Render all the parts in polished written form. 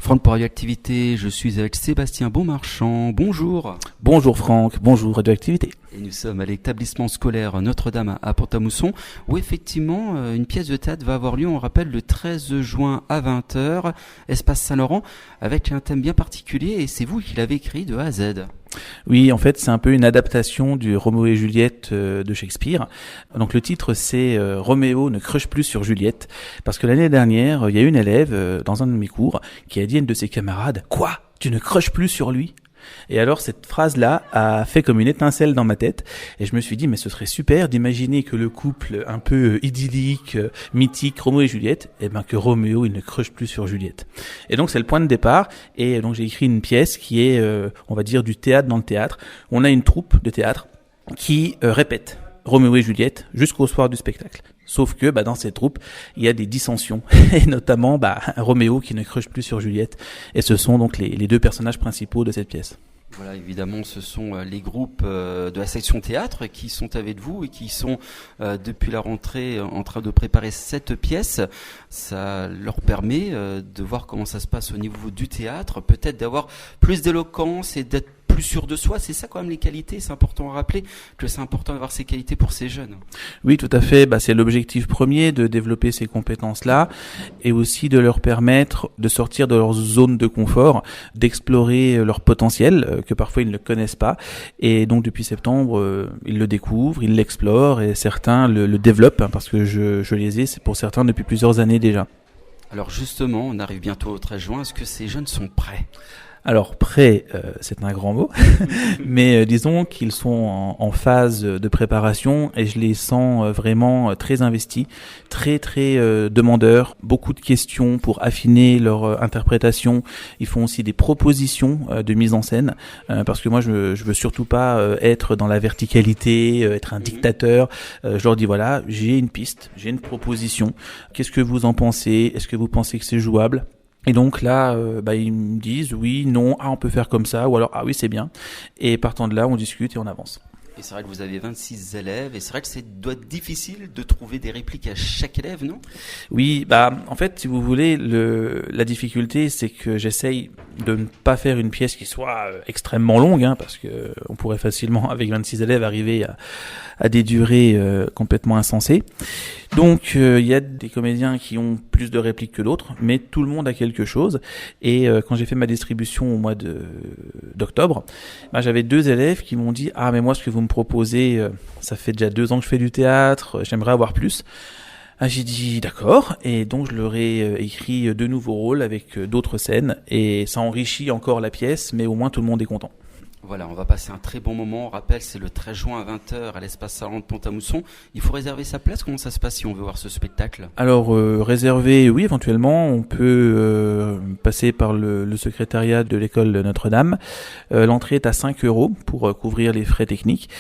Franck pour Radioactivité, je suis avec Sébastien Beaumarchand. Bonjour. Bonjour Franck, bonjour Radioactivité. Et nous sommes à l'établissement scolaire Notre-Dame à Pont-à-Mousson, où effectivement une pièce de théâtre va avoir lieu, on rappelle, le 13 juin à 20h, Espace Saint-Laurent, avec un thème bien particulier, et c'est vous qui l'avez écrit de A à Z. Oui, en fait, c'est un peu une adaptation du Roméo et Juliette de Shakespeare. Donc le titre, c'est Roméo ne crush plus sur Juliette, parce que l'année dernière, il y a une élève dans un de mes cours qui a dit à une de ses camarades « Quoi ? Tu ne crushes plus sur lui ?» Et alors cette phrase-là a fait comme une étincelle dans ma tête et je me suis dit mais ce serait super d'imaginer que le couple un peu idyllique, mythique, Roméo et Juliette, que Roméo il ne crush plus sur Juliette. Et donc c'est le point de départ et donc j'ai écrit une pièce qui est on va dire du théâtre dans le théâtre. On a une troupe de théâtre qui répète Roméo et Juliette jusqu'au soir du spectacle. Sauf que dans cette troupe, il y a des dissensions, et notamment Roméo qui ne crush plus sur Juliette, et ce sont donc les deux personnages principaux de cette pièce. Voilà, évidemment, ce sont les groupes de la section théâtre qui sont avec vous et qui sont depuis la rentrée en train de préparer cette pièce. Ça leur permet de voir comment ça se passe au niveau du théâtre, peut-être d'avoir plus d'éloquence et d'être plus sûr de soi. C'est ça quand même les qualités, c'est important à rappeler que c'est important d'avoir ces qualités pour ces jeunes. Oui, tout à fait, c'est l'objectif premier de développer ces compétences-là et aussi de leur permettre de sortir de leur zone de confort, d'explorer leur potentiel que parfois ils ne connaissent pas et donc depuis septembre ils le découvrent, ils l'explorent et certains le développent parce que je les ai, c'est pour certains depuis plusieurs années déjà. Alors justement, on arrive bientôt au 13 juin, est-ce que ces jeunes sont prêts ? Alors prêts, c'est un grand mot, mais disons qu'ils sont en phase de préparation et je les sens vraiment très investis, très demandeurs, beaucoup de questions pour affiner leur interprétation. Ils font aussi des propositions de mise en scène parce que moi je veux surtout pas être dans la verticalité, être un dictateur. Je leur dis voilà, j'ai une piste, j'ai une proposition. Qu'est-ce que vous en pensez ? Est-ce que vous pensez que c'est jouable ? Et donc là, ils me disent oui, non, on peut faire comme ça, ou alors oui, c'est bien. Et partant de là, on discute et on avance. Et c'est vrai que vous avez 26 élèves, et c'est vrai que c'est doit être difficile de trouver des répliques à chaque élève, non ? Oui, en fait, si vous voulez, la difficulté, c'est que j'essaye de ne pas faire une pièce qui soit extrêmement longue, parce que on pourrait facilement, avec 26 élèves, arriver à des durées complètement insensées. Donc, il y a des comédiens qui ont plus de répliques que d'autres, mais tout le monde a quelque chose. Et quand j'ai fait ma distribution au mois d'octobre, j'avais 2 élèves qui m'ont dit « Ah, mais moi, ce que vous me proposez, ça fait déjà 2 ans que je fais du théâtre, j'aimerais avoir plus. » J'ai dit d'accord, et donc je leur ai écrit 2 nouveaux rôles avec d'autres scènes, et ça enrichit encore la pièce, mais au moins tout le monde est content. Voilà, on va passer un très bon moment. On rappelle, c'est le 13 juin à 20h à l'espace Saint-Laurent de Pont-à-Mousson. Il faut réserver sa place. Comment ça se passe si on veut voir ce spectacle ? Alors, réserver, oui, éventuellement. On peut passer par le secrétariat de l'école Notre-Dame. L'entrée est à 5 € pour couvrir les frais techniques.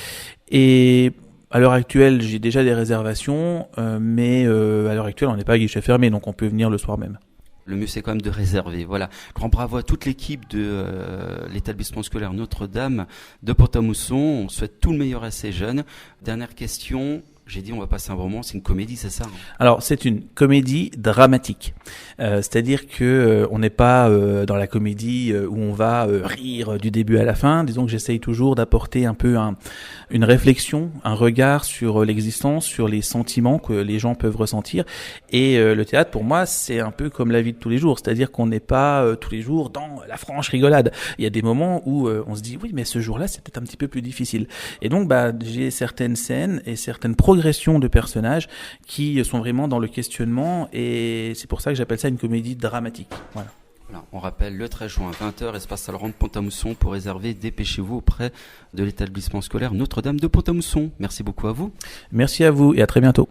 Et à l'heure actuelle, j'ai déjà des réservations, mais à l'heure actuelle, on n'est pas à guichet fermé, donc on peut venir le soir même. Le mieux, c'est quand même de réserver. Voilà. Grand bravo à toute l'équipe de l'établissement scolaire Notre-Dame de Pont-à-Mousson. On souhaite tout le meilleur à ces jeunes. Dernière question. J'ai dit on va passer un bon moment, c'est une comédie, c'est ça ? Alors c'est une comédie dramatique, c'est-à-dire que on n'est pas dans la comédie où on va rire du début à la fin. Disons que j'essaye toujours d'apporter un peu une réflexion, un regard sur l'existence, sur les sentiments que les gens peuvent ressentir. Et le théâtre pour moi c'est un peu comme la vie de tous les jours, c'est-à-dire qu'on n'est pas tous les jours dans la franche rigolade. Il y a des moments où on se dit oui mais ce jour-là c'est peut-être un petit peu plus difficile. Et donc j'ai certaines scènes et certaines progression de personnages qui sont vraiment dans le questionnement et c'est pour ça que j'appelle ça une comédie dramatique. Voilà. Voilà, on rappelle le 13 juin 20h, espace Saint-Laurent de Pont-à-Mousson. Pour réserver, dépêchez-vous auprès de l'établissement scolaire Notre-Dame de Pont-à-Mousson. Merci beaucoup à vous. Merci à vous et à très bientôt.